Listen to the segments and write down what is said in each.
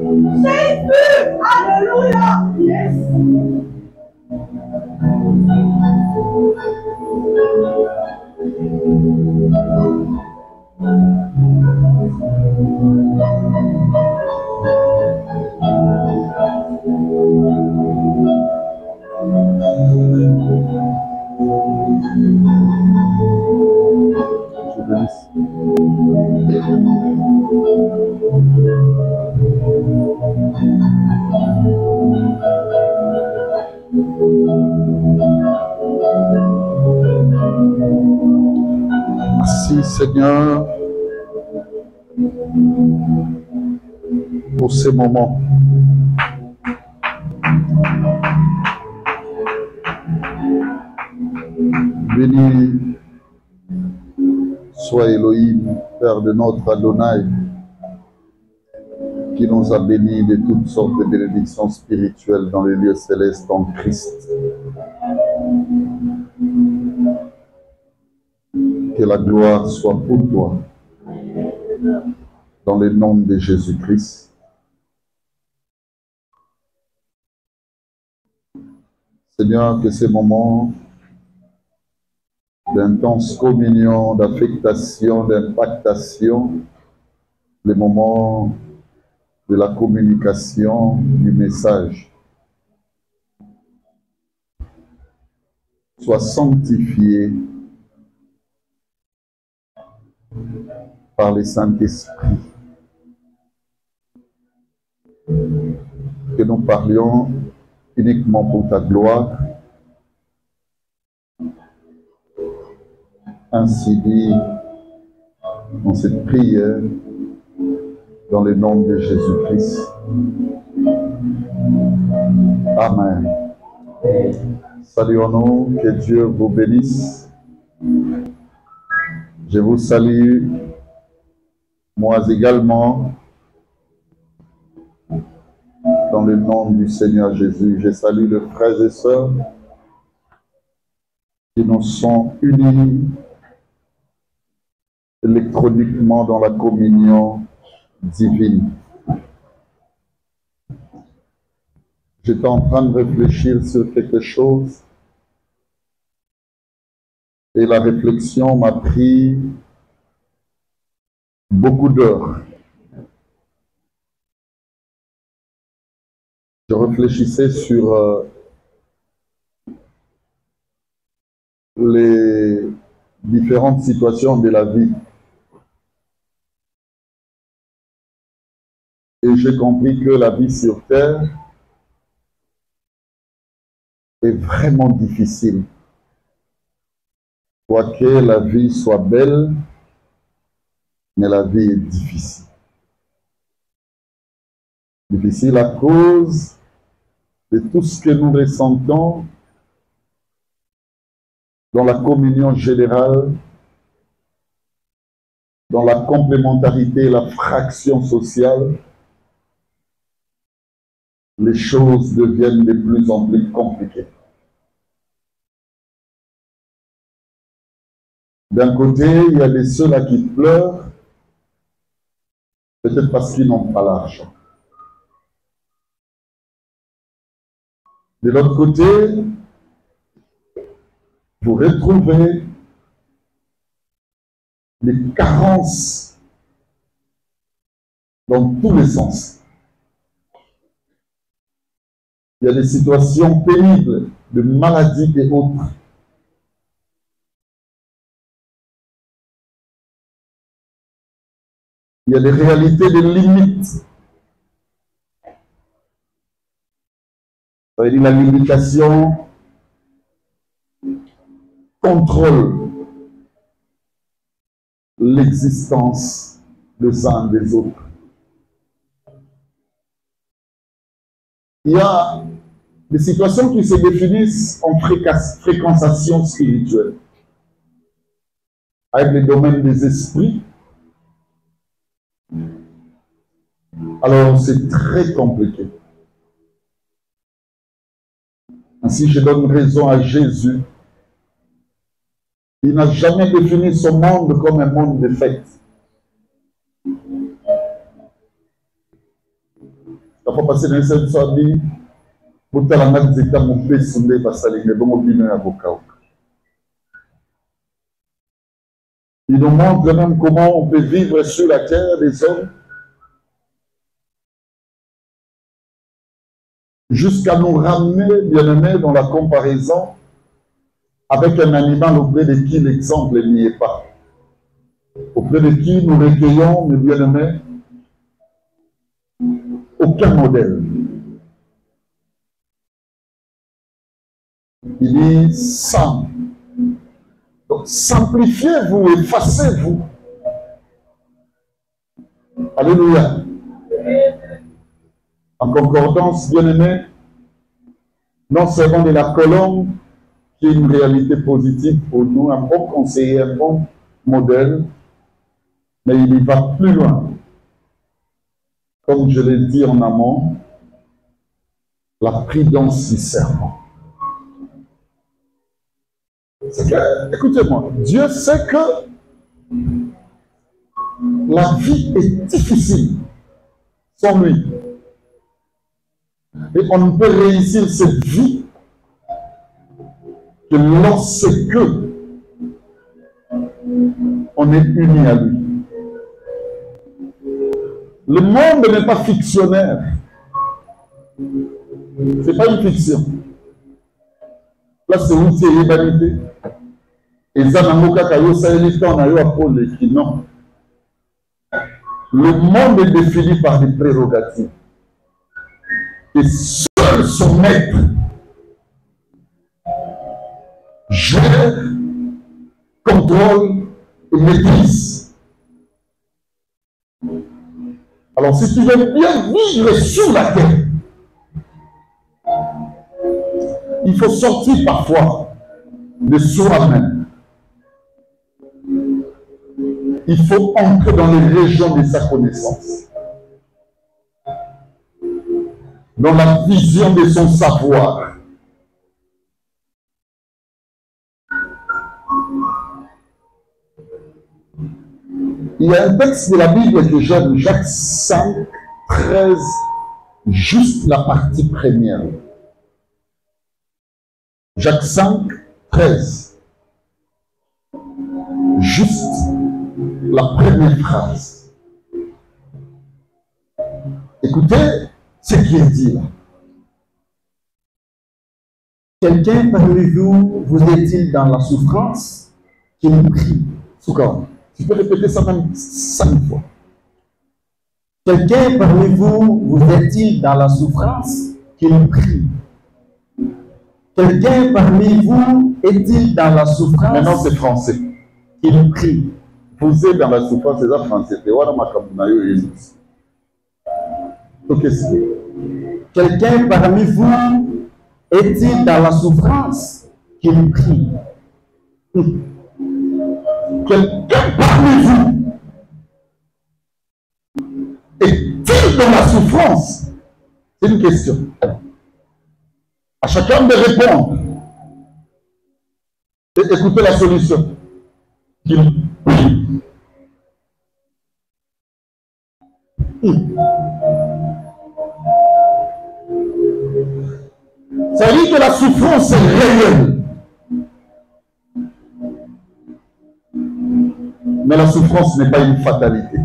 Jésus, alléluia. Yes. Merci Seigneur pour ces moments. Béni soit Elohim, Père de notre Adonai, qui nous a bénis de toutes sortes de bénédictions spirituelles dans les lieux célestes en Christ. Que la gloire soit pour toi, dans le nom de Jésus-Christ. Seigneur, que ces moments d'intense communion, d'affectation, d'impactation, les moments de la communication du message, soient sanctifiés par le Saint-Esprit. Que nous parlions uniquement pour ta gloire. Ainsi dit dans cette prière, dans le nom de Jésus-Christ. Amen. Saluons-nous, que Dieu vous bénisse. Je vous salue, moi également, dans le nom du Seigneur Jésus. Je salue les frères et sœurs qui nous sont unis électroniquement dans la communion divine. J'étais en train de réfléchir sur quelque chose et la réflexion m'a pris beaucoup d'heures. Je réfléchissais sur les différentes situations de la vie. Et j'ai compris que la vie sur Terre est vraiment difficile. Quoique la vie soit belle, mais la vie est difficile. Difficile à cause de tout ce que nous ressentons dans la communion générale, dans la complémentarité et la fraction sociale. Les choses deviennent de plus en plus compliquées. D'un côté, il y a les ceux-là qui pleurent, peut-être parce qu'ils n'ont pas l'argent. De l'autre côté, vous retrouvez les carences dans tous les sens. Il y a des situations pénibles de maladies et autres. Il y a des réalités de limites. Ça veut dire la limitation contrôle l'existence des uns des autres. Il y a des situations qui se définissent en fréquentation spirituelle. Avec le domaine des esprits, alors c'est très compliqué. Ainsi, je donne raison à Jésus. Il n'a jamais défini son monde comme un monde de fête. La fois passée, dans le sens où dit, vous avez la main de mon pays sondé parce que les bons opinions avocat. Il nous montre même comment on peut vivre sur la terre des hommes jusqu'à nous ramener, bien aimés, dans la comparaison avec un animal auprès de qui l'exemple n'y est pas. Auprès de qui nous recueillons, mes bien-aimés, aucun modèle. Il dit simple. Donc simplifiez-vous, effacez-vous. Alléluia. En concordance, bien-aimé, non seulement de la colombe, qui est une réalité positive pour nous, un bon conseiller, un bon modèle, mais il y va plus loin. Comme je l'ai dit en amont, la prudence du serment. Écoutez-moi, Dieu sait que la vie est difficile sans lui. Et on ne peut réussir cette vie que lorsque on est uni à lui. Le monde n'est pas fictionnaire. Ce n'est pas une fiction. Là, c'est une série d'humanité. Et ça, non. Le monde est défini par des prérogatives. Et seul son maître gère, contrôle et maîtrise. Alors, si tu veux bien vivre sur la terre, il faut sortir parfois de soi-même. Il faut entrer dans les régions de sa connaissance, dans la vision de son savoir. Il y a un texte de la Bible que j'aime, Jacques 5, 13, juste la partie première. Jacques 5, 13. Juste la première phrase. Écoutez ce qui est dit là. Quelqu'un parmi vous, vous est-il dans la souffrance qu'il prie? Soukam, tu peux répéter ça même 5 fois. Quelqu'un parmi vous, vous est-il dans la souffrance qu'il prie? Quelqu'un parmi vous est-il dans la souffrance? Maintenant c'est français. Qu'il prie. Vous êtes dans la souffrance, c'est ça français. Quelqu'un parmi vous est-il dans la souffrance qu'il prie? Quelqu'un parmi vous est-il dans la souffrance? C'est une question. À chacun de répondre. Et écoutez la solution. Qu'il prie. Ça veut dire que la souffrance est réelle. Mais la souffrance n'est pas une fatalité.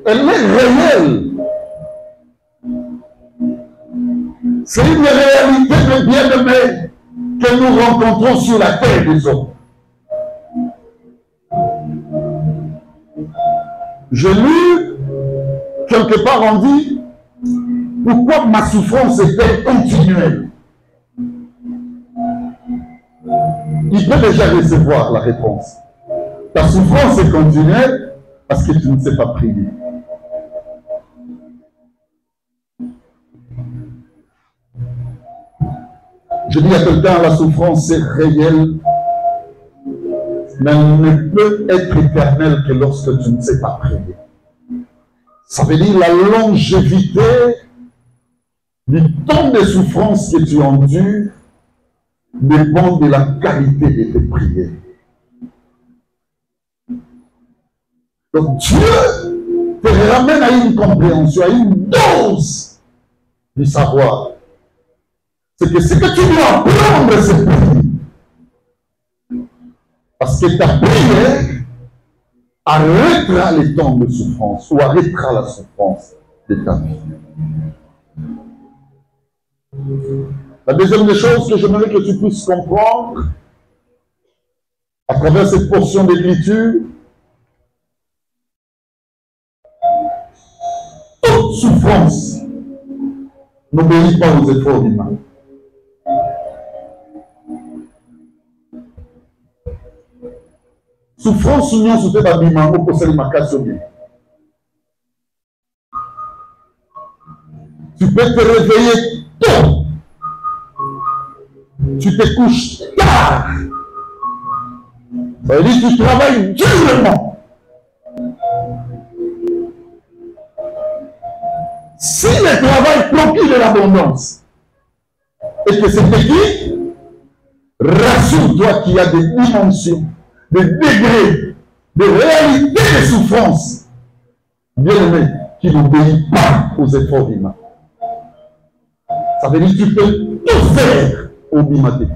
Elle est réelle. C'est une réalité de bien-aimé que nous rencontrons sur la terre des hommes. J'ai lu quelque part, on dit, pourquoi ma souffrance est-elle continuelle? Il peut déjà recevoir la réponse. Ta souffrance est continuelle parce que tu ne sais pas prier. Je dis à quelqu'un, la souffrance est réelle, mais elle ne peut être éternelle que lorsque tu ne sais pas prier. Ça veut dire la longévité du temps de souffrance que tu endures dépend de la qualité de tes prières. Donc Dieu te te ramène à une compréhension, à une dose du savoir. C'est que ce que tu dois apprendre, c'est prier. Parce que ta prière arrêtera les temps de souffrance ou arrêtera la souffrance de ta vie. La deuxième des choses que j'aimerais que tu puisses comprendre à travers cette portion d'écriture, toute souffrance n'obéit pas aux efforts humains. Souffrance union sous tes habillements au conseil de. Tu peux te réveiller tôt. Tu te couches tard. Ça veut dire que tu travailles durement. Si le travail procure de l'abondance et que c'est petit, rassure-toi qu'il y a des dimensions, des degrés, des réalités de souffrance, bien aimé, qui n'obéissent pas aux efforts humains. Ça veut dire que tu peux tout faire au bimaté.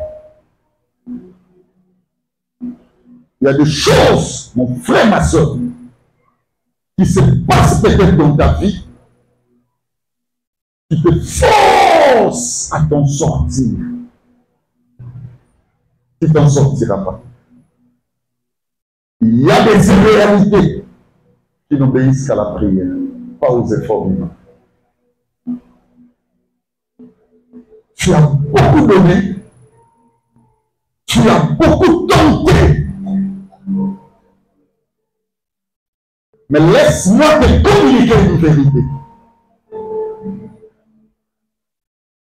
Il y a des choses, mon frère, ma soeur, qui se passent peut-être dans ta vie, qui te forcent à t'en sortir. Tu t'en sortiras pas. Il y a des irréalités qui n'obéissent qu'à la prière, pas aux efforts humains. Tu as beaucoup donné, tu as beaucoup tenté, mais laisse-moi te communiquer une vérité.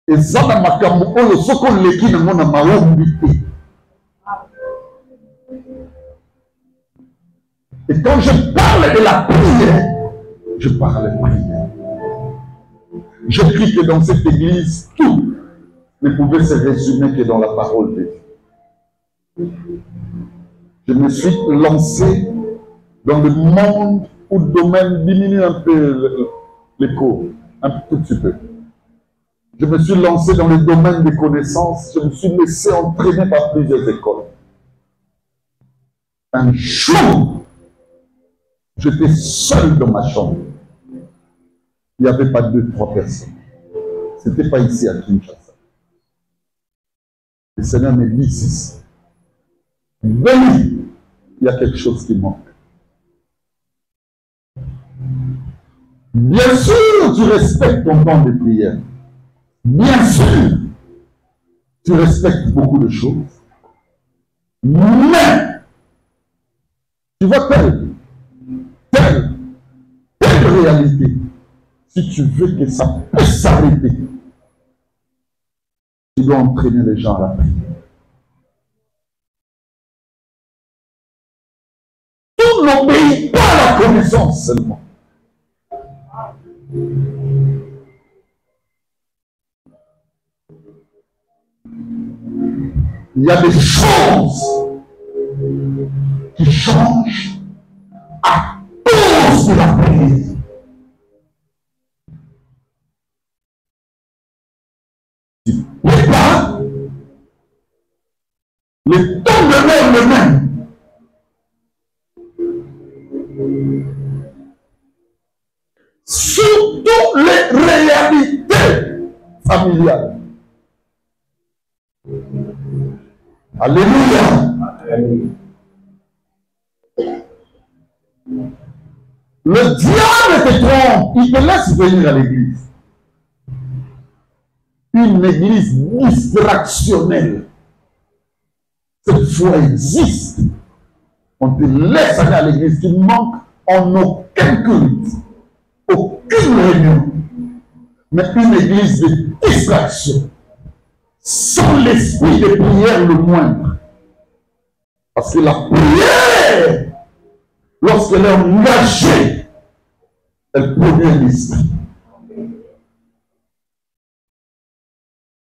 Et ça, dans ma cambo, le soko leki na mona maombité. Et quand je parle de la prière, je parle de prière. Je prie que dans cette église, tout ne pouvait se résumer que dans la parole de Dieu. Je me suis lancé dans le monde où le domaine diminue un peu l'écho, un tout petit peu. Je me suis lancé dans le domaine des connaissances, je me suis laissé entraîner par plusieurs écoles. Un jour, j'étais seul dans ma chambre. Il n'y avait pas 2-3 personnes. Ce n'était pas ici à Kinshasa. Le Seigneur me dit ici. Venez, il y a quelque chose qui manque. Bien sûr, tu respectes ton temps de prière. Bien sûr, tu respectes beaucoup de choses. Mais, tu vois telle réalité, si tu veux que ça puisse s'arrêter, tu dois entraîner les gens à la prière. Tout n'obéit pas à la connaissance seulement. Il y a des choses qui changent à cause de la prière. Tu ne peux pas, le temps demeure le même. Surtout les réalités familiales. Alléluia. Le diable te trompe, il te laisse venir à l'église. Une église distractionnelle. Cette foi existe. On te laisse aller à l'église, tu ne manques en aucun culte, aucune réunion. Mais une église de distraction. Sans l'esprit de prière le moindre. Parce que la prière, lorsqu'elle est engagée, elle produit un esprit.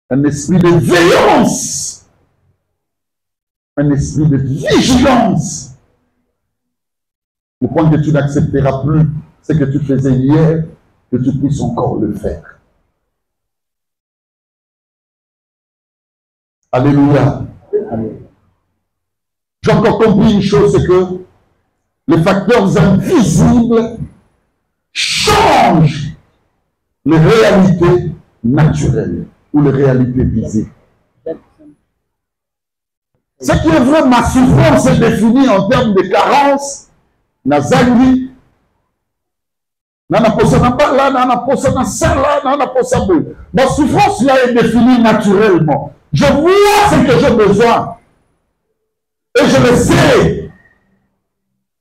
Un esprit de veillance. Un esprit de vigilance. Au point que tu n'accepteras plus ce que tu faisais hier, que tu puisses encore le faire. Alléluia. J'ai encore compris une chose, c'est que les facteurs invisibles changent les réalités naturelles ou les réalités visibles. Ce qui est vrai, ma souffrance est définie en termes de carence, nazangi, nana posana pas là, nana posana ça là, nana posana. Ma souffrance là est définie naturellement. Je vois ce que j'ai besoin. Et je le sais.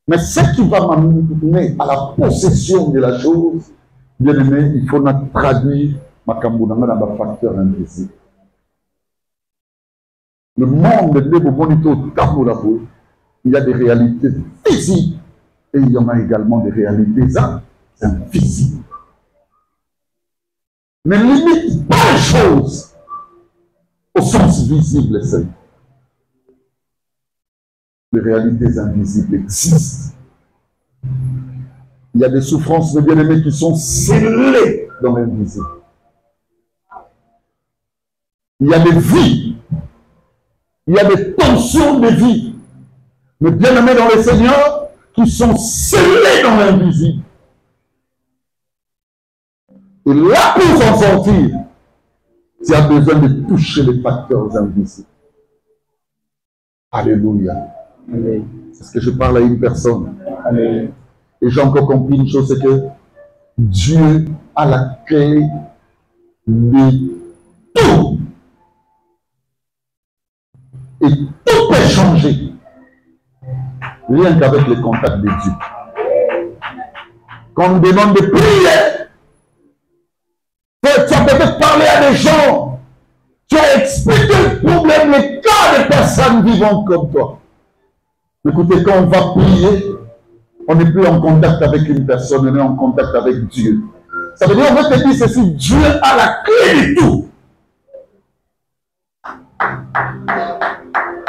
Mais ce qui va m'amener à la possession de la chose, bien aimé, il faut traduire ma kambunanga dans le facteur invisible. Le monde de Bonito Tambourabo, il y a des réalités physiques et il y en a également des réalités invisibles. Ne limite pas les choses au sens visible, c'est. Les réalités invisibles existent. Il y a des souffrances de bien-aimés qui sont scellées dans l'invisible. Il y a des vies. Il y a des tensions de vie. Mais bien-aimés dans le Seigneur qui sont scellés dans l'invisible. Et là, pour s'en sortir, tu as besoin de toucher les facteurs invisibles. Alléluia. Est-ce que je parle à une personne? Amen. Et j'ai encore compris une chose, c'est que Dieu a la clé de tout. Et tout peut changer. Rien qu'avec le contact de Dieu. Quand on nous demande de prier, tu as peut-être parlé à des gens, tu as expliqué le problème, les cas de personnes vivant comme toi. Écoutez, quand on va prier, on n'est plus en contact avec une personne, on est en contact avec Dieu. Ça veut dire, on va te dire ceci, Dieu a la clé de tout.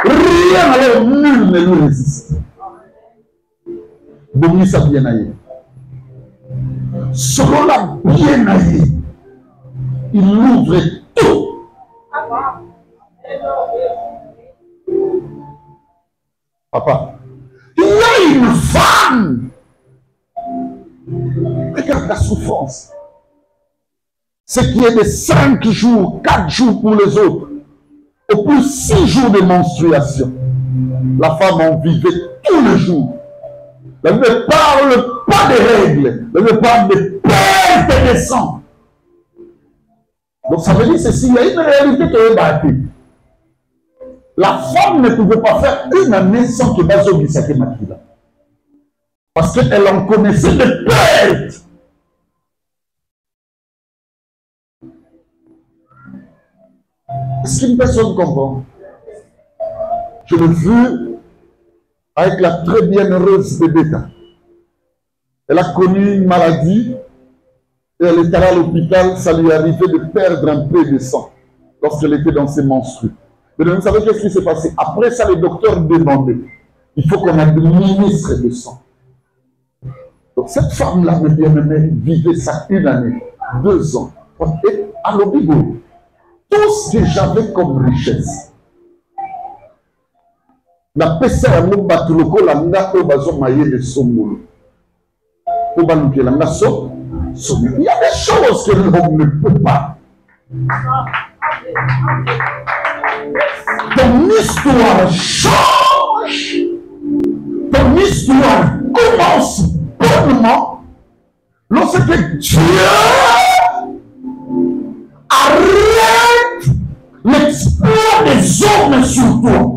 Rien alors, nul ne lui résiste. Bongi ça bien aillé. Selon la bien aillé, il ouvre tout. Papa, il y a une femme. Regarde la souffrance. Ce qui est de 5 jours, 4 jours pour les autres, au plus 6 jours de menstruation. La femme en vivait tous les jours. Elle ne parle pas de règles, elle ne parle de perte de sang. Donc ça veut dire ceci, il y a une réalité qui est battue. La femme ne pouvait pas faire une année sans que Bazo Bissake Makila. Parce qu'elle en connaissait les pertes. Est-ce qu'une personne comprend? Je l'ai vu avec la très bienheureuse Bébéta. Elle a connu une maladie et elle est allée à l'hôpital, ça lui est arrivé de perdre un peu de sang lorsqu'elle était dans ses menstrues. Mais vous savez qu'est-ce qui s'est passé? Après ça, le docteur demandait, il faut qu'on administre du sang. Donc cette femme-là, me bien-aimée, vivait ça 1 année, 2 ans. Et à l'Obigo, tout ce que j'avais comme richesse, la pesa ya mobatu lokola nga oyo bazomaye de somolo. Il y a des choses que l'homme ne peut pas. Ton histoire change. Ton histoire commence bonnement lorsque Dieu arrête l'exploit des hommes sur toi.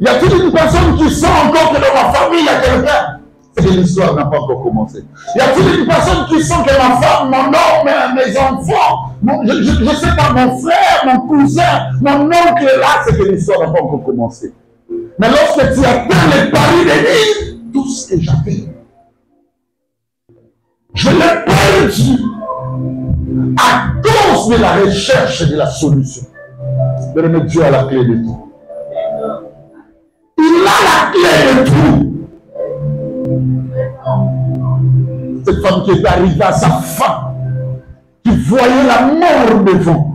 Y a-t-il une personne qui sent encore que dans ma famille il y a quelqu'un? C'est que l'histoire n'a pas encore commencé. Y a-t-il une personne qui sent que ma femme, mon homme, mes enfants, je ne sais pas, mon frère, mon cousin, mon oncle est là, c'est que l'histoire n'a pas encore commencé. Mais lorsque tu atteins les paris de dire, tout ce que j'avais, je l'ai perdu à cause de la recherche de la solution. Mais Dieu a la clé de tout. Il a la clé de tout. Cette femme qui est arrivée à sa fin, qui voyait la mort devant.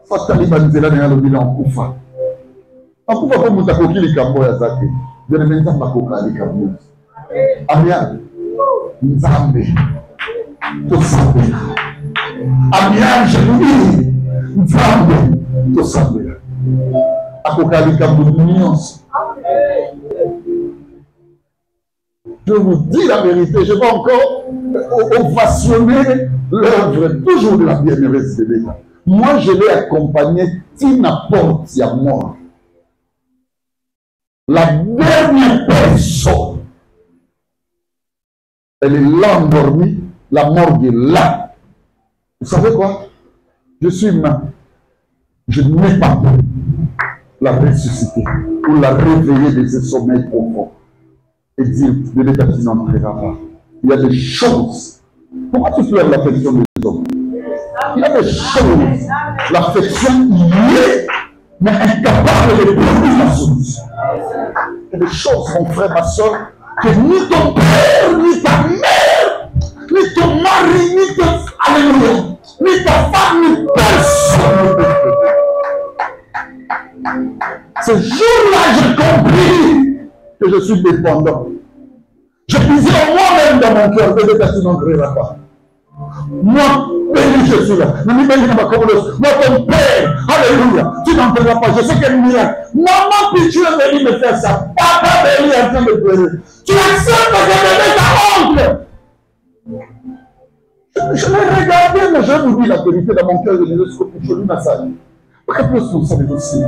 Fatalibanzela na lobila okufa. Akufa ko mutakoki likambo ya zake. Bien menza makoka likambo. Amian. Nzambe. To sabela. Amian jeudi. Nzambe. To sabela. Akoka likambo nyonso. Je vous dis la vérité, je vais encore ovationner l'œuvre toujours de la bienheureuse de l'État. Moi, je l'ai accompagné Tina Portia mort. La dernière personne, elle est là endormie, la morgue est là. Vous savez quoi? Je suis humain. Je n'ai pas pu la ressusciter ou la réveiller de ce sommeil profond. Et dire, de l'État qui n'entrera pas. Il y a des choses. Pourquoi tu pleures l'affection des hommes? Il y a des choses. L'affection y est, mais incapable de produire la solution. Il y a des choses, mon frère, ma soeur, que ni ton père, ni ta mère, ni ton mari, ni ta alléluia, ni ta femme, ni personne ne peut faire. Ce jour-là, j'ai compris que je suis dépendant. Je disais moi-même dans mon cœur, peut-être tu n'entreras pas. Moi, béni, je suis là. Moi, ton père, alléluia, tu n'entreras pas. Je sais quel miracle. Maman, puis tu es venu me faire ça. Papa, béni, est en train de pleurer. Tu acceptes de donner ta honte. Je l'ai regardé, mais je vous dis la vérité dans mon cœur, je disais ce que je lui massage. Parce que plus nous sommes aussi. À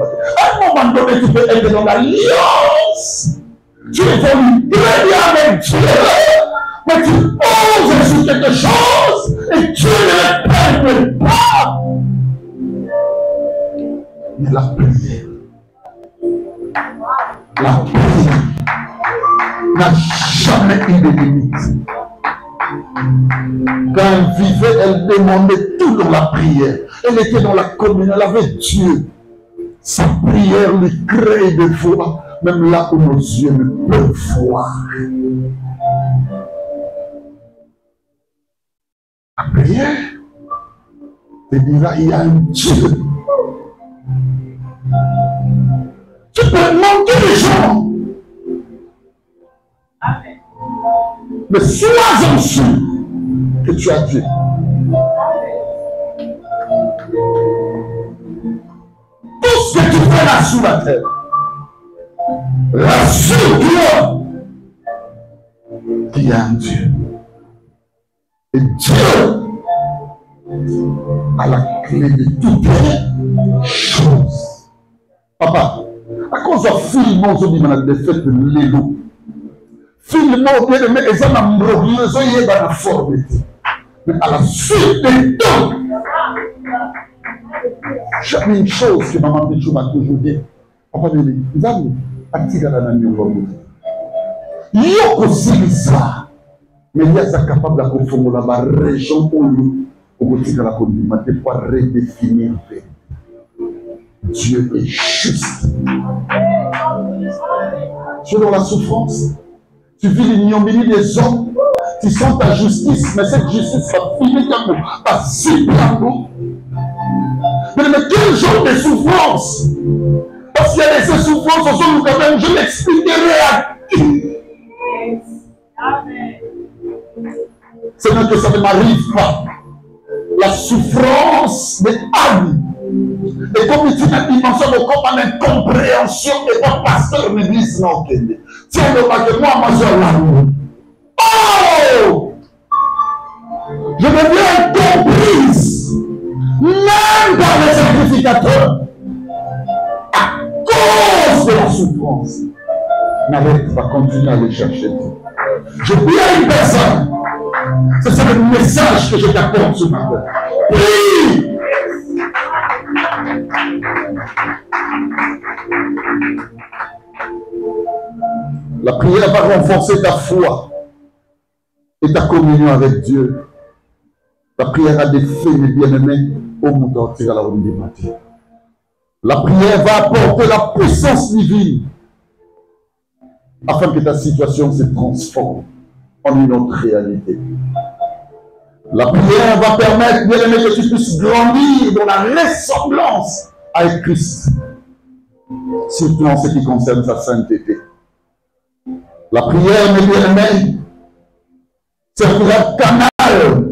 un moment donné, tu peux être dans l'alliance. Tu évolues très bien avec Dieu, mais tu oses sur quelque chose et tu ne le permets pas. Mais la prière n'a jamais eu de limite. Quand elle vivait, elle demandait tout dans la prière. Elle était dans la communion, elle avait Dieu. Sa prière lui crée des foi, même là où nos yeux ne peuvent voir. La prière te dira, il y a un Dieu. Tu peux manquer les gens. Mais sois-en sûr que tu as Dieu. Tout ce que tu fais là sous la terre, rassure-toi qu'il y a un Dieu. Et Dieu a la clé de toutes les choses. Papa, à cause de film, on se dit qu'on a des fêtes de l'élo. Film, on bien aimé, ils ont un broglé, ils ont la forme. Mais à la suite des temps, jamais une chose que maman Pichou m'a toujours dit. Papa dit, vous avez Atigala na Nyongo. Yoko Silisa. Mais il y a ça capable de confondre la région où Atigala Kondimate pour redéfinir. Dieu est juste. Tu es dans la souffrance. Tu vis l'ignominie des hommes. Tu sens ta justice. Mais cette justice va finir comme un si blanc. Mais quel genre de souffrance? Parce qu'il y a des souffrances, au son quand même, je l'expliquerai à qui. C'est même que ça ne m'arrive pas. La souffrance de âme. Et comme il dit une dimension de comme en incompréhension, et pas pasteur me dit non, tiens le pas que moi, j'ai l'amour. Oh! Je deviens incomprise, même par les sacrificateurs, à cause de la souffrance. N'arrête pas, continuer à aller chercher. Je prie à une personne. C'est le message que je t'apporte ce matin. Prie! La prière va renforcer ta foi et ta communion avec Dieu. La prière a des faits, mes bien-aimés, au monde entier à la ronde du matin. La prière va apporter la puissance divine afin que ta situation se transforme en une autre réalité. La prière va permettre, bien aimé, que tu puisses grandir dans la ressemblance avec Christ, surtout en ce qui concerne sa sainteté. La prière, mes bien-aimés, servira de canal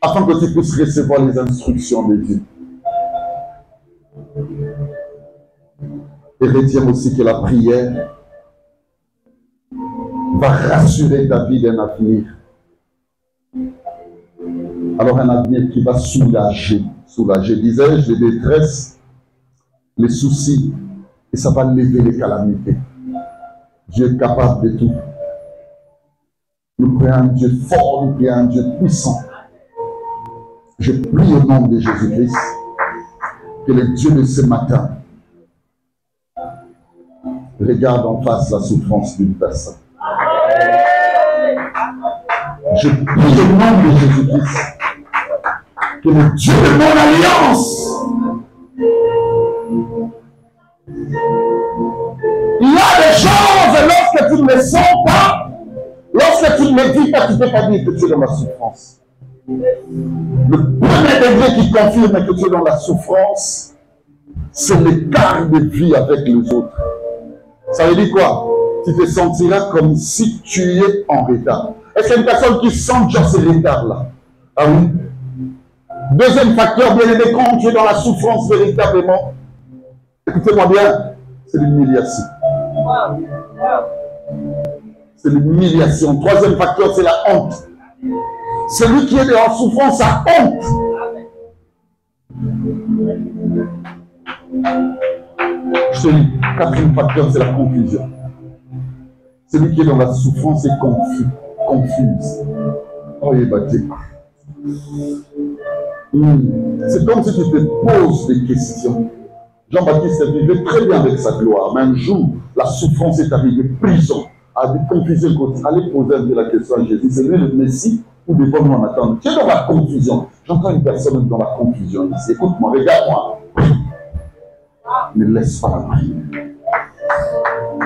afin que tu puisses recevoir les instructions de Dieu. Et retiens aussi que la prière va rassurer ta vie d'un avenir. Alors un avenir qui va soulager, disais-je, les détresses, les soucis, et ça va lever les calamités. Dieu est capable de tout. Nous prions un Dieu fort, nous prions un Dieu puissant. Je prie au nom de Jésus-Christ que le Dieu de ce matin regarde en face la souffrance d'une personne. Je prie au nom de Jésus-Christ que le Dieu de mon alliance, il y a des choses lorsque tu ne les sens pas, lorsque tu ne les vis pas, tu ne peux pas dire que tu es dans la souffrance. Le premier degré qui confirme que tu es dans la souffrance, c'est l'écart de vie avec les autres. Ça veut dire quoi? Tu te sentiras comme si tu es en retard. Est-ce qu'il y a une personne qui sent déjà ce retard-là? Ah oui? Deuxième facteur, bien aimé, quand tu es dans la souffrance véritablement, écoutez-moi bien, c'est l'humiliation. C'est l'humiliation. Troisième facteur, c'est la honte. Celui qui est dans la souffrance a honte. Je te dis, quatrième facteur, c'est la confusion. Celui qui est dans la souffrance est confus, confuse. Oh, il est battu. C'est comme si tu te poses des questions. Jean-Baptiste vivait très bien avec sa gloire, mais un jour, la souffrance est arrivée, prison, a des confusions. Allez poser un peu la question à Jésus, c'est lui le Messie ou devons-nous en attendre? Tu es dans la confusion. J'entends une personne dans la confusion ici. Écoute-moi, regarde-moi. Ne laisse pas la prière.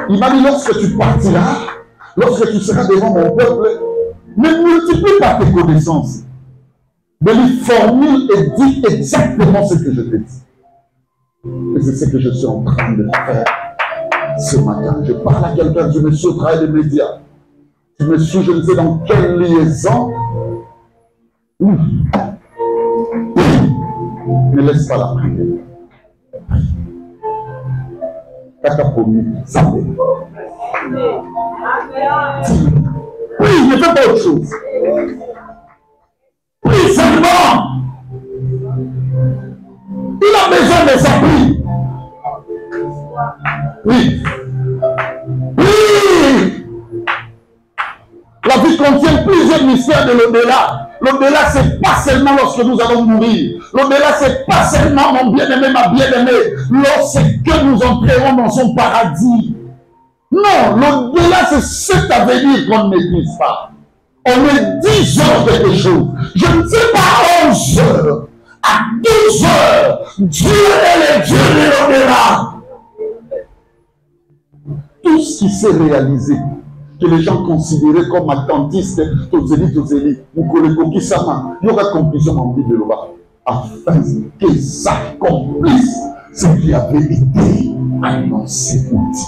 Il m'a dit, lorsque tu partiras, lorsque tu seras devant mon peuple, ne multiplie pas tes connaissances. Mais lui formule et dis exactement ce que je te dis. Et c'est ce que je suis en train de faire ce matin. Je parle à quelqu'un, je me suis au travail des médias. Je me suis, je ne sais dans quelle liaison. Ne laisse pas la prière. Kakapomi, ça fait. Oui, ne fais pas autre chose. Prie seulement. Il a besoin de sa prière. Oui. Oui. La vie contient plusieurs mystères de l'au-delà. L'au-delà, ce n'est pas seulement lorsque nous allons mourir. L'au-delà, ce n'est pas seulement, mon bien-aimé, ma bien-aimée, lorsque nous entrerons dans son paradis. Non, l'au-delà, c'est cet avenir qu'on ne maîtrise pas. On est 10 heures quelque chose. Je ne sais pas, 11 heures. À 12 heures, Dieu est le Dieu de l'au-delà. Tout ce qui s'est réalisé, que les gens considéraient comme attentistes, Tozeli, Moukoleko Kisama, il y aura conclusion en Bible de l'Oba, afin que ça accomplisse ce qui avait été annoncé pour dire.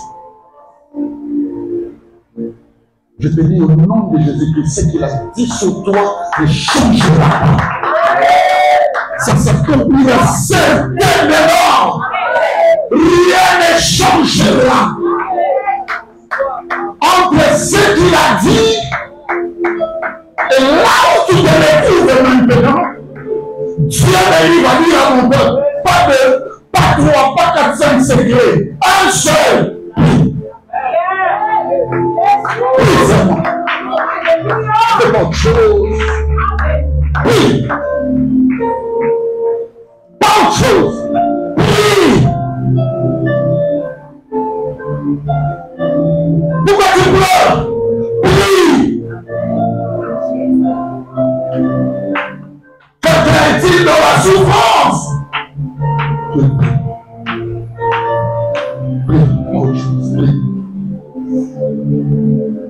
Je te dis au nom de Jésus-Christ, ce qu'il a dit sur toi ne changera pas. Ça s'accomplira certainement. Rien ne changera. Entre ce qu'il a dit et là où tu te retrouves maintenant, Dieu va dire à mon peuple, pas 3, pas 4, 5 secrets, un seul. Oui, c'est moi. C'est pas autre chose. Oui. Pas autre chose. Oui. Pourquoi tu pleures? Oui. Quelqu'un est-il dans la souffrance?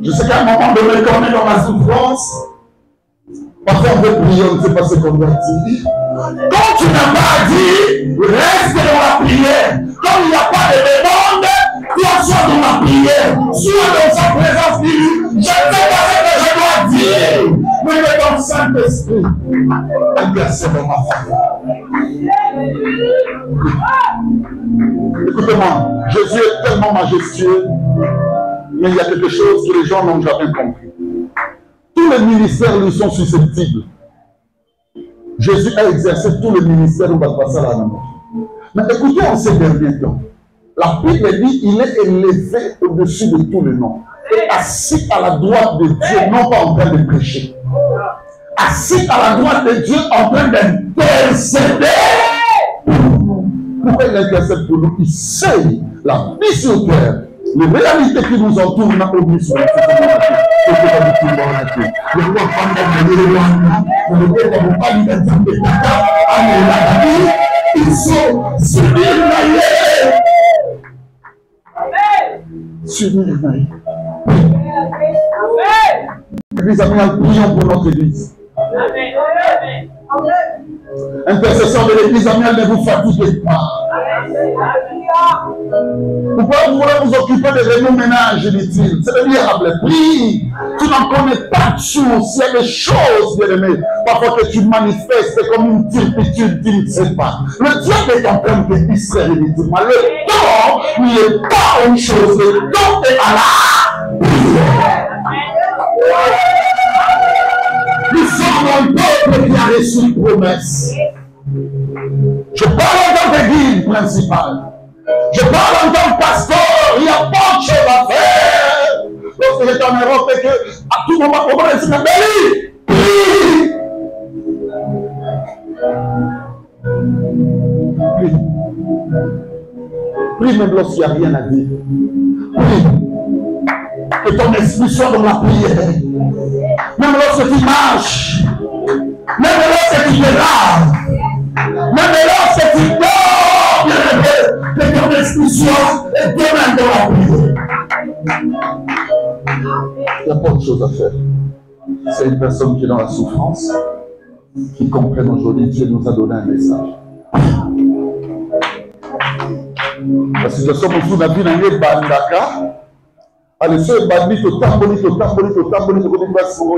Je sais qu'à un moment donné, quand on est dans la souffrance, parfois on veut prier, on ne sait pas ce qu'on doit dire. Quand tu n'as pas dit, reste dans la prière. Quand il n'y a pas de demande, toi sois dans la prière. Sois dans sa présence, dis-lui, je ne sais pas ce que je dois dire. Mais que ton Saint-Esprit exerce dans ma faveur. Écoutez-moi, Jésus est tellement majestueux, mais il y a quelque chose que les gens n'ont jamais compris. Tous les ministères lui sont susceptibles. Jésus a exercé tous les ministères où va passer à la main. Mais écoutez, en ces derniers temps, la Bible dit qu'il est élevé au-dessus de tous les noms. Et assis à la droite de Dieu, non pas en train de prêcher. Assis à la droite de Dieu en train d'intercéder. Pourquoi il intercède pour nous? Il sait la vie sur terre. Les réalités qui nous entourent n'a aucune sur la ils sont subis. Église, amis, prions pour notre église. Intercession de l'église, amis, ne vous fatiguez pas. Pourquoi vous voulez vous occuper de réunions ménages inutiles? C'est le diable. Prie. Tu n'en connais pas de choses. Il y a des choses, bien aimé, parfois que tu manifestes comme une turpitude, tu ne sais pas. Le diable est en train de distraire inutilement. Le temps n'est pas une chose. Le temps est à la prière. Nous sommes un peuple qui a reçu une promesse. Je parle en tant que guide principal. Je parle en tant que pasteur. Il n'y a pas de chose à faire. Lorsque j'étais en Europe et que à tout moment, on va laisser ma belle. Prie. Prie. Prie même lorsqu'il n'y a rien à dire. Prie. Que ton esprit soit dans la prière. Même lorsque tu marches. Même lorsque tu te laves. Même lorsque tu dors, que ton esprit soit et demain dans la prière. Il n'y a pas de chose à faire. C'est une personne qui est dans la souffrance, qui comprenne aujourd'hui Dieu nous a donné un message. La situation où la vie n'est pas bandaka. Allez, ce bandit, au tamboli, il faut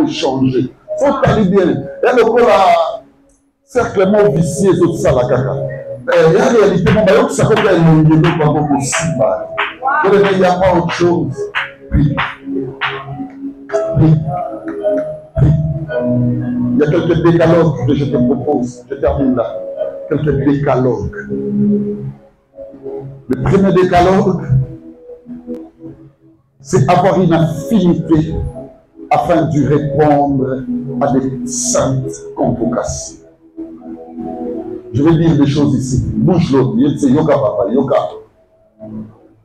changer. Il faut parler bien. Il y a le cerclement vicié, tout ça, la caca. Il y a la réalité, il ça peut être pas possible. Il n'y a pas autre chose. Prie. Prie. Prie. Il y a quelques décalogues que je te propose. Je termine là. Quelques décalogues. Le premier décalogue, c'est avoir une affinité afin de répondre à des saintes convocations. Je vais dire des choses ici. Bouge l'autre. C'est yoga, papa. Yoga.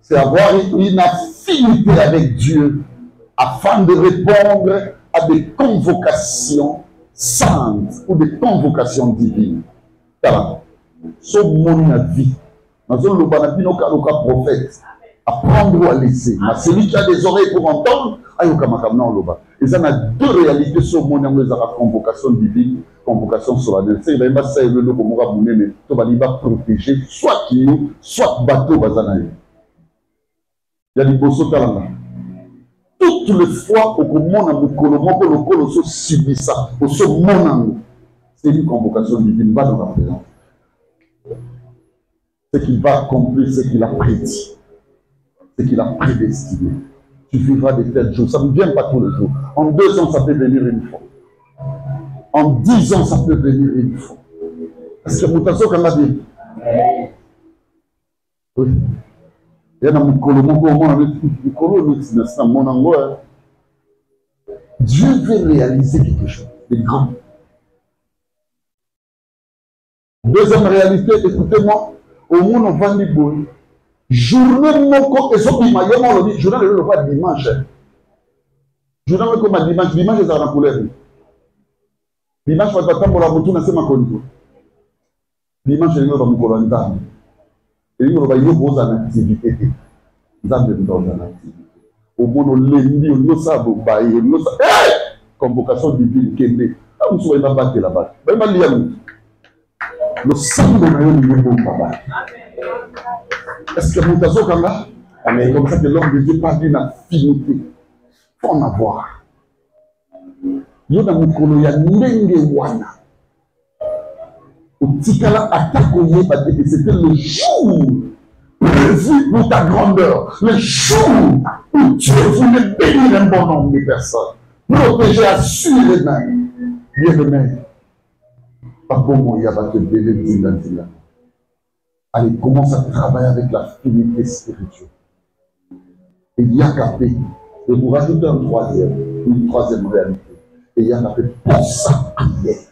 C'est avoir une affinité avec Dieu afin de répondre à des convocations saintes ou des convocations divines. Car ce monde la vie. Dans un prophète. Apprendre ou à laisser. Mais celui qui a des oreilles pour entendre, et ça a deux réalités sur le monde. Il y a convocation divine, convocation solennelle. C'est le protéger, soit Kio, soit bateau. Il y a des bossos talents. Toutes les fois où le monde subit ça, c'est une convocation divine. Va dans la présence. C'est qu'il va accomplir ce qu'il a prédit. C'est qu'il a prédestiné. Tu vivras de tels jours. Ça ne vient pas tous les jours. En 2 ans, ça peut venir une fois. En 10 ans, ça peut venir une fois. Est-ce que mutation qu'on a dit? Oui. Il y a un Dieu veut réaliser quelque chose de grand. Deuxième réalité, écoutez-moi, au monde on va dire bon. Journée moko et so bima yoma le journal le voit dimanche. Journal comme dimanche, dimanche c'est la couleur. Dimanche va pas pour la moto na sema koniko. Dimanche il y aura mukolo ndani. Et il y aura yo boza na activité. Nzambe dans une activité. Au monde, lundi, on a ça, convocation divine, Kende. Là, vous soyez là-bas, là-bas. Le sang de Dieu, est-ce que vous avez comme ça? Amen. Comme ça que l'homme de Dieu parle d'une affinité. Il faut en avoir. Il y a un wana. Au Tikala Atakoye, c'était le jour prévu pour ta grandeur. Le jour où Dieu voulait bénir un bon nombre de personnes. Protéger, assurer les mains. Bien-aimé. Papa, il y a te bénir. Allez, commence à travailler avec la finité spirituelle. Et il y a qu'à paix. Et vous rajoutez une troisième réalité. Et il y a qu'à paix. Pour ça, prière.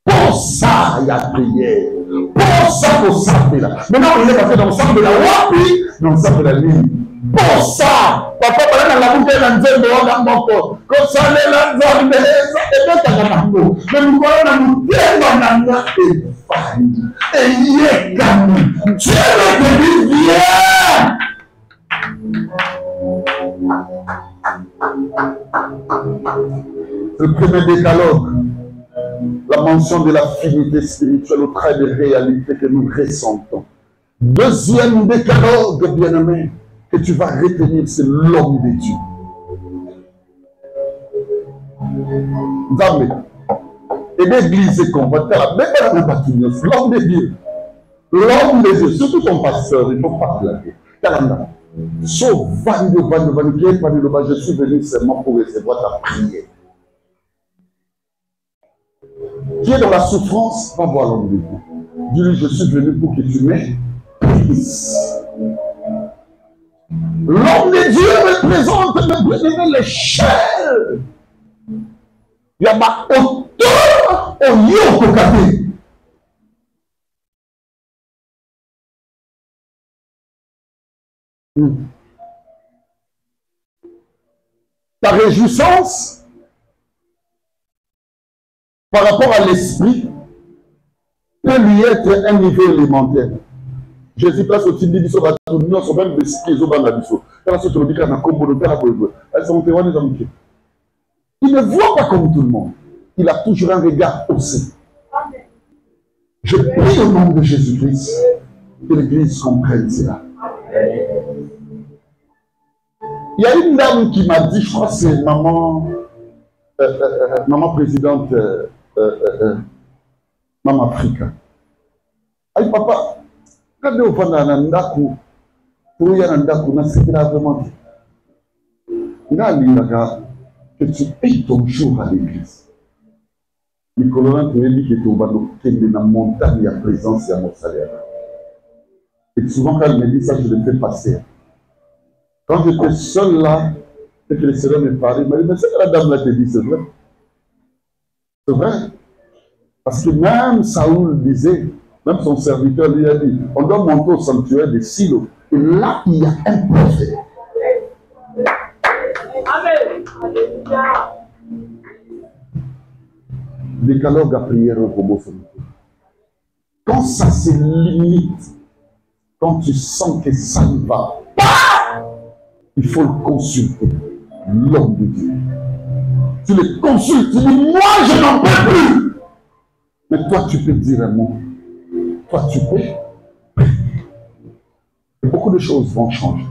Pour ça, il y a prière. Pour ça, là. Maintenant, il est passé dans le centre de la wapi, dans le centre de la ligne. Pour ça, papa, dans la boucle de l'anzelle de Wagamboko. Comme ça, les lanzards, mais nous voyons nous démons et il est comme Dieu le dit, viens. Le premier décalogue, la mention de la finité spirituelle au travers des réalités que nous ressentons. Deuxième décalogue, bien-aimé, que tu vas retenir, c'est l'homme de Dieu. Et l'église est combattue, l'homme de Dieu. L'homme de Dieu, surtout ton pasteur, il ne faut pas plaquer. Sauf je suis venu seulement pour recevoir ta prière. Qui est dans la souffrance, va voir l'homme de Dieu. Dis-lui, je suis venu pour que tu m'aies. L'homme de Dieu représente l'échelle. Il y a ma hauteur au Yokokate. Ta réjouissance par rapport à l'esprit peut lui être un niveau élémentaire. Jésus place au type de biso, nous sommes même des skis au banabisou. Il ne voit pas comme tout le monde. Il a toujours un regard haussé. Je prie au nom de Jésus-Christ que l'Église comprenne cela. Il y a une dame qui m'a dit, je crois que c'est maman présidente Maman Africa. Aïe papa, quand on va dans un ndaku, pour y aller dans un ndaku, c'est vraiment dit. Il a dit que tu payes ton jour à l'église. Nicolas te dit que tu vas dans la montagne, il y a présence, il y a mon salaire. Et souvent quand elle me dit ça, je le fais passer. Quand j'étais seul là, et que le Seigneur me parlait, il m'a dit, mais c'est que la dame là te dit, c'est vrai. C'est vrai. Parce que même Saoul disait, même son serviteur lui a dit, on doit monter au sanctuaire des Silo. Et là, il y a un prophète. Amen. Alléluia. Décalogue à prière au robot. Quand ça se limite, quand tu sens que ça ne va pas, il faut le consulter. L'homme de Dieu. Tu le consultes, tu dis, moi je n'en peux plus. Mais toi tu peux dire un mot. Toi tu peux. Et beaucoup de choses vont changer.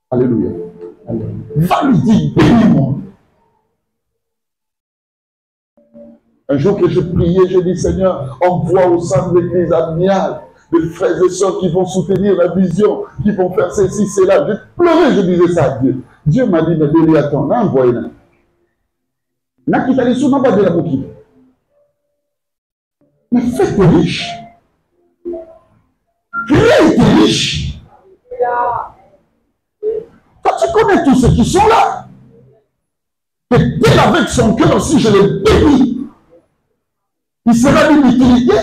Alléluia. Va lui dire, bénis-moi. Un jour que je priais, je dis, Seigneur, envoie au sein de l'église amiale des frères et sœurs qui vont soutenir la vision, qui vont faire ceci, cela. Je pleurais, je disais ça à Dieu. Dieu m'a dit, mais Béli, attends, là, envoyez là. Là, qui t'a dit, souvent pas de la bouquille. Mais fais-toi riche. Crée-toi riche. Toi, tu connais tous ceux qui sont là. Et tel avec son cœur aussi, je les bénis. Il sera d'une utilité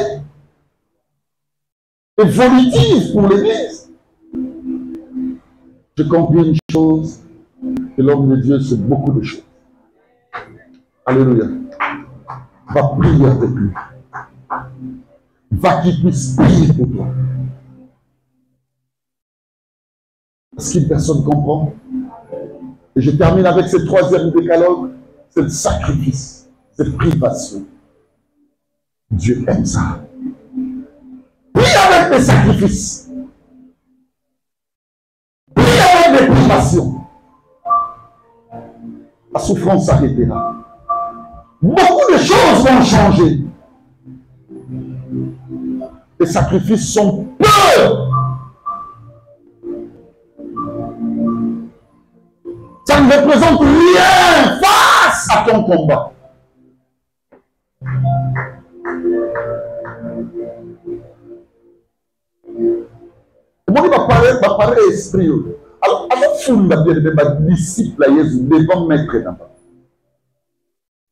et volitive pour l'Église. Je comprends une chose, que l'homme de Dieu, c'est beaucoup de choses. Alléluia. Va prier avec lui. Va qu'il puisse prier pour toi. Est-ce qu'une personne comprend? Et je termine avec ce troisième décalogue, c'est le sacrifice, cette privation. Dieu aime ça. Prie avec des sacrifices. Prie avec des privations. La souffrance s'arrêtera. Beaucoup de choses vont changer. Les sacrifices sont peu. Ça ne représente rien face à ton combat. Moi, je vais parler esprit. Alors, funda bien des disciples à Jésus devant maître là-bas.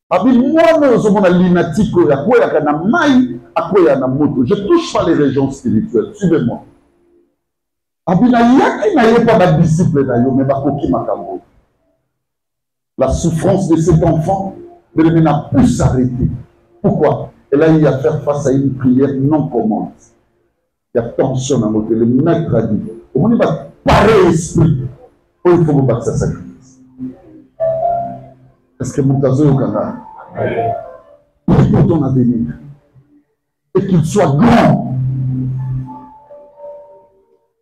Abi moi, nous sommes à l'inatiko, à quoi il y a na maï, à quoi il y a na moto. Je touche pas les régions spirituelles. Suivez-moi. Abi na yaki na yé pas de disciple d'ailleurs, mais ba koki makambo. La souffrance de cet enfant n'a pu s'arrêter. Pourquoi? Et là, il y a à faire face à une prière non commande. Il y a tension dans notre. Le maître a dit, on va pareil esprit. Il faut que ça sacrifice. Est-ce que mon cas est au Canada? Prie pour ton avenir. Et qu'il soit grand.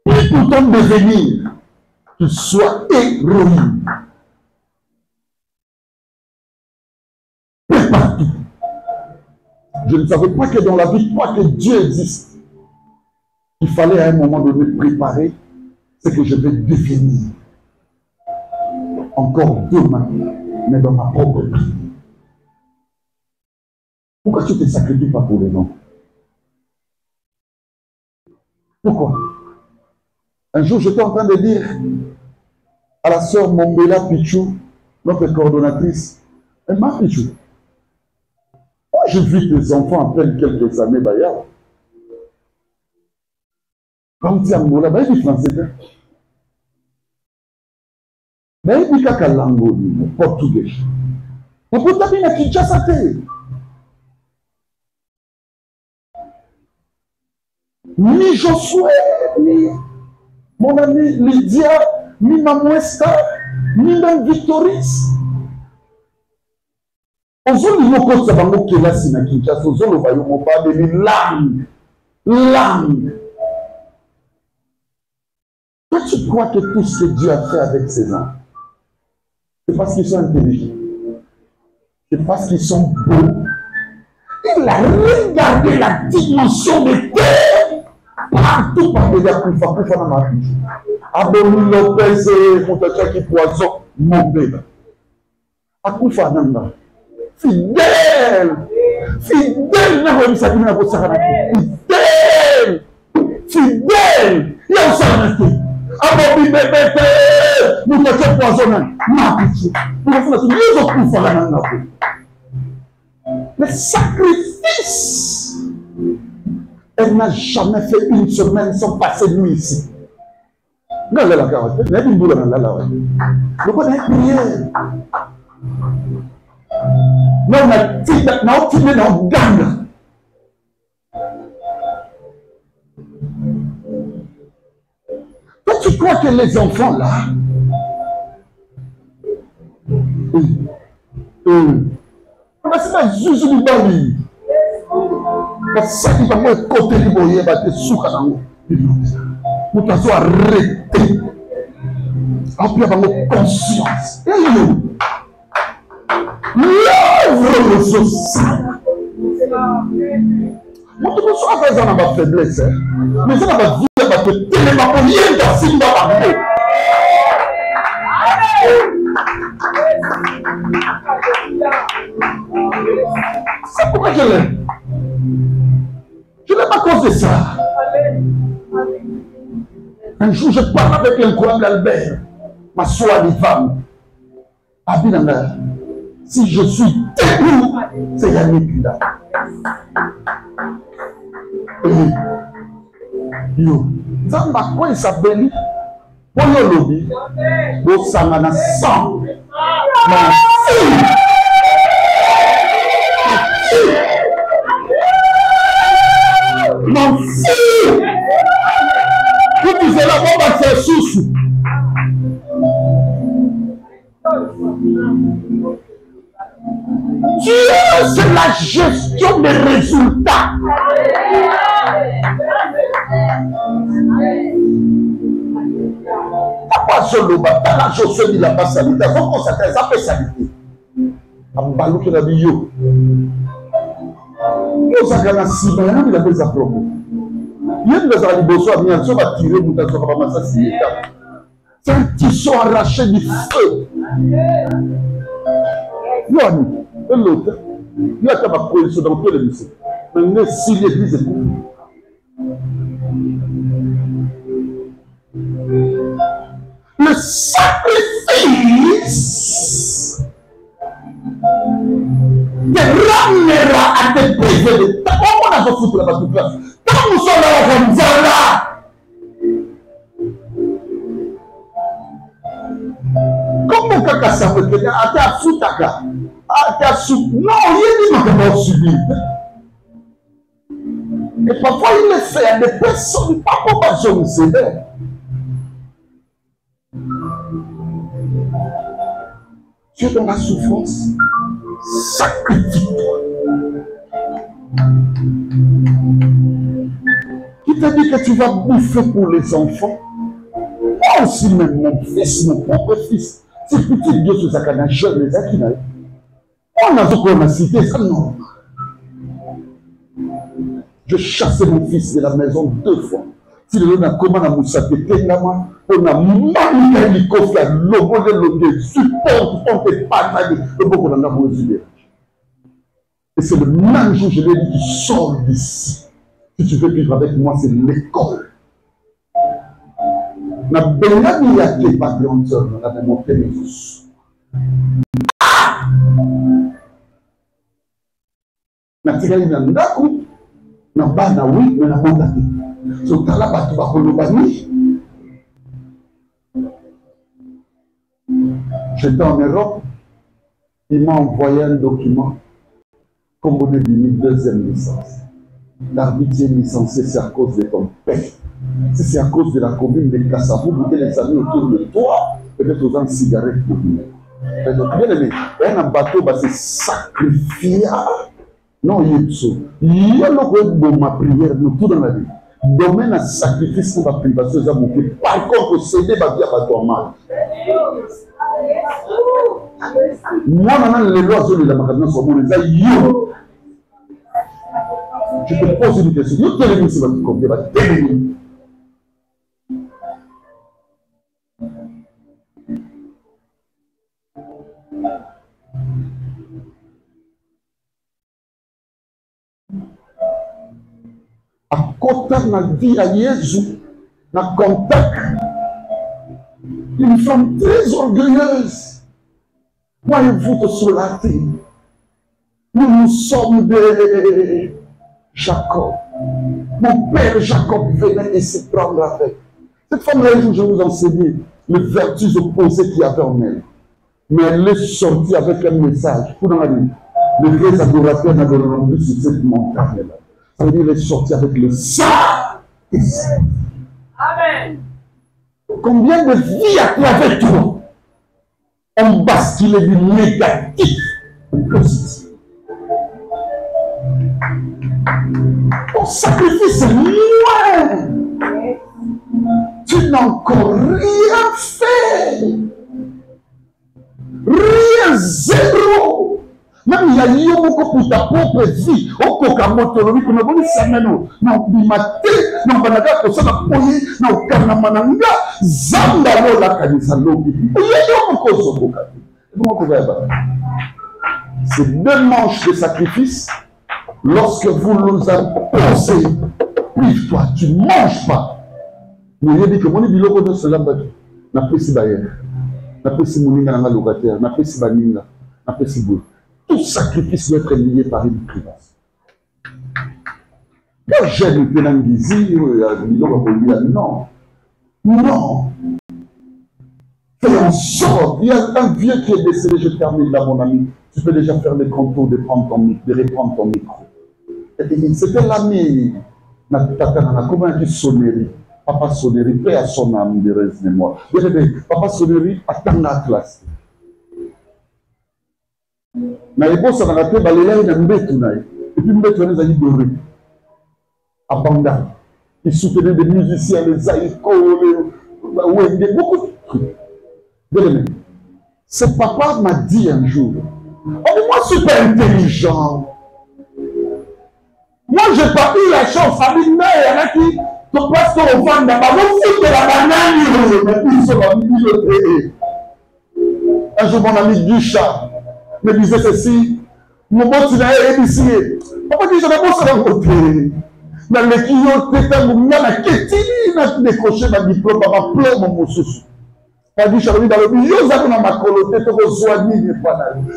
Prie pour ton devenir. Qu'il soit héroïque. Prie partout. Je ne savais pas que dans la vie, quoi que Dieu existe, il fallait à un moment donné préparer ce que je vais devenir. Encore demain, mais dans ma propre vie. Pourquoi tu ne te sacrifies pas pour les gens? Pourquoi? Un jour, j'étais en train de dire à la sœur Mombela Pichou, notre coordonnatrice, elle m'a Pichou. Moi, j'ai vu des enfants à peine quelques années, d'ailleurs. Quand tu es en Angola, il est français. Mais il dit qu'il langue portugais. Pourquoi tu as dit qu'il a dit ni Josué, ni mon ami Lydia, ni Mamouesta, ni même Victoris. Ozoli moko sabango kelasi na Kinshasa, ozolo bayo mobale ni langue. Toi, tu crois que tout ce que Dieu a fait avec ses enfants, c'est parce qu'ils sont intelligents, c'est parce qu'ils sont beaux. Il a regardé la dimension de terre partout par derrière Koufa dans ma vie. Aboni Lopez, Moutacha qui poison, mon bébé. À Koufa Nanda. Fidèle, fidèle, il y a un sarnaté. Abobi bébé, nous ne sommes pas poisonnés. Le sacrifice, elle n'a jamais fait une semaine sans passer nuit ici. Non, là, non, toi, tu crois que les enfants là, c'est la juge du bali. Ça qui va me côté du boyer, va te soukanan. Pour t'en arrêter. Après, avoir conscience. L'œuvre de ce sang. Moi, tu me sois fait dans ma faiblesse. Mais ça va dire que tu es ma moyenne dans Simba. C'est pourquoi je l'aime. Je l'aime à cause de ça. Un jour, je parle avec l'incroyable Albert, ma soi-disant femme. Si je suis debout, c'est Yannick là. Yo, ça m'a quoi il s'appelle? Pour le lobby, pour ça m'a sang. Mon fils, vous disez la bombe à faire sous. Dieu, c'est la gestion des résultats. Papa Soloba, dans la chaussée, il n'a pas salité. Il faut qu'on s'attende, ça peut saliter. Ambalou qui a dit yo. Yo, ça gagne 6 ans, il a fait sa propre. Il y a des gens qui vont tirer, c'est un tissu arraché du feu. L'autre, il y a ma position dans tous les lycées. Mais si l'église est coupée, le sacrifice te ramènera à tes prises de temps. Comment on a fait foutre là-bas toute place? Quand nous sommes là, on va là. Comment quelqu'un s'en veut que tu as foutu à non, il ne peut pas subir. Et parfois, il le fait à des personnes, pas pour pas je me sais. Tu es dans la souffrance, sacrifie-toi. Qui t'a dit que tu vas bouffer pour les enfants? Moi aussi, même mon fils, mon propre fils, c'est petit Dieu sur sa canne, jeune, les acquinailles. On a ce qu'on a cité, ça non. Je chassais mon fils de la maison 2 fois. Si le a commandé à Moussake, on a manié les coffres, l'obo de l'objet, support, on ne peut pas le beau qu'on a pour les. Et c'est le même jour, je l'ai dit, tu sors d'ici. Si tu veux vivre avec moi, c'est l'école. Na benani yake background zone, on a monté les fous. Na tigali na ndaku na bana oui mais na monta te so tala bato ba koloba ni. J'étais en Europe, il m'a envoyé un document comme on est d'une 2e licence. L'arbitre est licencié, c'est à cause de ton père. Si c'est à cause de la commune de Kassabou, vous mettez les amis autour de toi, peut-être aux gens cigarettes pour vous. Donc, bien aimé, un bateau va se sacrifier. Non, il y a ma prière, nous tout dans la vie. Domaine à sacrifice pour la privation, par contre, céder ma vie à bateau mal. Moi, maintenant, les lois de la magasin sont bonnes. Je te pose une question. Yo télévision, c'est votre compte. Va télévision. À côté de ma vie à Jésus, na contact, une femme très orgueilleuse. Voyez-vous de cela, nous sommes des Jacob. Mon père Jacob venait et se prendre avec. Cette femme-là, je vous enseignais les vertus opposées qu'il y avait en elle. Mais elle est sortie avec un message. Pour dans la vie, les vrais adorateurs n'adoreront plus sur cette montagne-là. Ça veut dire qu'elle est sortie avec le sang. Amen. Combien de vies a-t-il avec toi? On bascule du négatif au positif. Ton sacrifice est loin. Tu n'as encore rien fait. Rien, zéro. Même il y a eu beaucoup pour ta propre vie. Au Kokamoto, on a voulu s'amener. Non, Bimate, non, Banaga, pour ça, non, Kanamananga, Zambalo, la Kanisa, Lobi. Il y a eu beaucoup de Kokamoto. C'est 2 manches de sacrifice. Lorsque vous nous imposez, prive-toi, tu ne manges pas. Vous avez dit que mon biloko de cela, n'a pas si bailleur, n'a pas si moninga dans la locataire, n'a pas si baninga, n'a pas si boule. Tout sacrifice doit être lié par une privation. Quand j'aime le pénangizi, non. Non. Fais en sorte. Il y a un vieux qui est décédé, je termine là, mon ami. Tu peux déjà faire les contours de reprendre ton micro. C'était l'ami. Comment on dit sonnerie? Papa sonnerie, paix à son âme de mémoire. Papa sonnerie, attends la classe. Mais il faut s'en rappeler, il y a un mbétou. Et puis mbétou, il y a des dorés. À Banda. Il soutenait des musiciens, les Aïko, les beaucoup de trucs. Bien-aimé. Ce papa m'a dit un jour, oh, moi super intelligent. Moi, je n'ai pas eu la chance. À une mère, il y en a qui te passent au vent d'abord. Vous faites de la banane, ils sont en milieu. Un jour, mon ami Duchat me disait ceci. Mon bon tu n'as ici. Papa dit, je n'ai pas ça dans côté. Dans les quillots, tu as mon gars, il a décroché ma diplôme, ma pleure mon sous. Il dit, je suis dans le milieu, je suis dans ma colonie, tu vas soigner.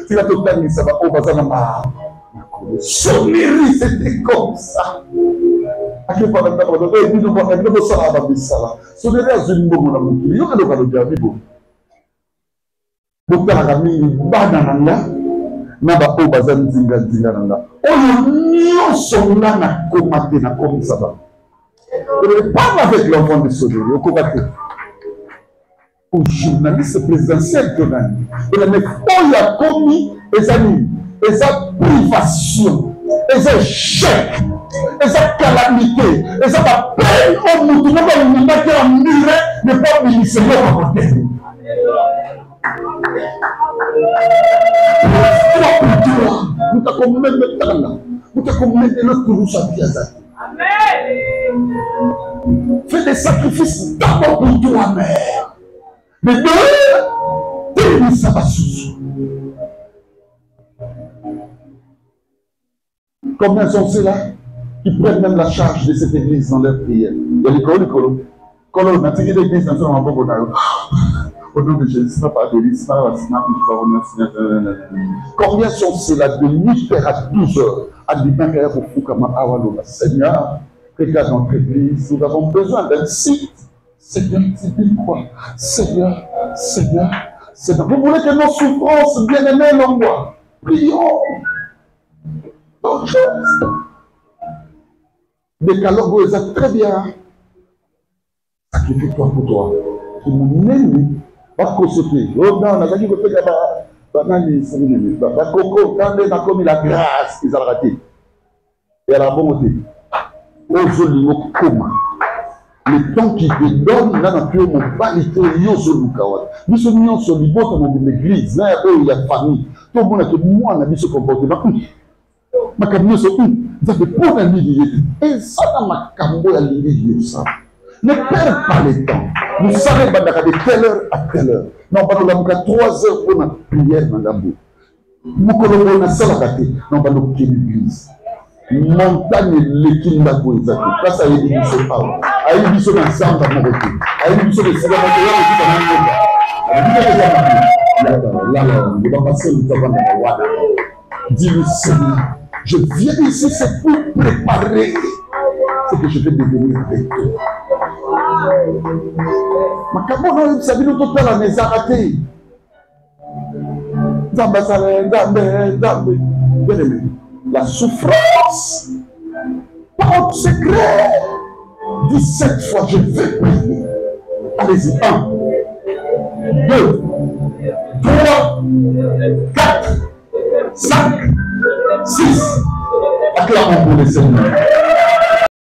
Tu vas te terminer, ça va, on va dans ma. Sommerie, c'était comme ça. À quel point on a dit, nous avons ça à la Bissala. Sommerie, c'est une bonne amie. Il y a un autre diable. Donc, la famille, banana, n'a pas au bazar zinga. On y sont là, n'a commenté, n'a comme ça va. On ne parle pas avec l'enfant de Sommerie, au commenté. Au journaliste présidentiel que l'on a. Il a commis les amis. Et sa privation, et sa chèque, et sa calamité, et sa peine au monde, nous avons mis en muré, ne pas ministre à côté. Nous t'avons même le temps là, nous t'avons même le tour sur Piazza. Fais des sacrifices d'abord pour toi-même. Mais deux, t'es ça va sous. Combien sont ceux-là qui prennent même la charge de cette église dans leur prière? Il y a les colos. Colos, on a tiré l'église dans un endroit où on a. Au nom de Jésus, pas de l'isme, combien sont ceux-là de 8h à 12h à l'Ibaké pour Fukama Awaloba? Seigneur, regarde notre église, nous avons besoin d'un site. Seigneur, c'est quoi? Seigneur. Vous voulez que nos souffrances, bien-aimés, l'envoient? Prions. Autre chose. Décalogue, vous êtes très bien. Sacrifie-toi pour toi. Tu m'aimes. Pas consulter. Oh non, on a dit que tu as pas Coco, quand on a commis la grâce, ils ont raté. Et à la bonté. Aujourd'hui, comment? Le temps qui te donne, il a pu mon valité, il y a nous sommes sur le bord de l'église, là où il y a famille. Tout le monde a dit, moi, on a mis ce comportement. Ma caméra se ouvre, vous avez pour la ligne. Et ça, dans ma caméra, il y a ça. Ne perds pas le temps. Vous savez, de telle heure à telle heure. Non, pas de la 3 heures pour la prière, madame. Nous colons la salle à gâter. Non, pas de l'église. Montagne l'équipe d'Ago, exactement. Là, ça y est, ils sont pas. Aïe, ils sont ensemble à mon retour. Aïe, ils sont les sénateurs, là, on va passer le temps dans la Wada. Dis-lui, Seigneur, je viens ici, c'est pour préparer ce que je vais devenir avec toi. Ma camarade, vous savez, nous tous là, les arrêtés. La souffrance, par secret, 17 fois je vais prier. Allez-y, 1, 2, 3, 4, 5, 6. Acclamons pour le Seigneur.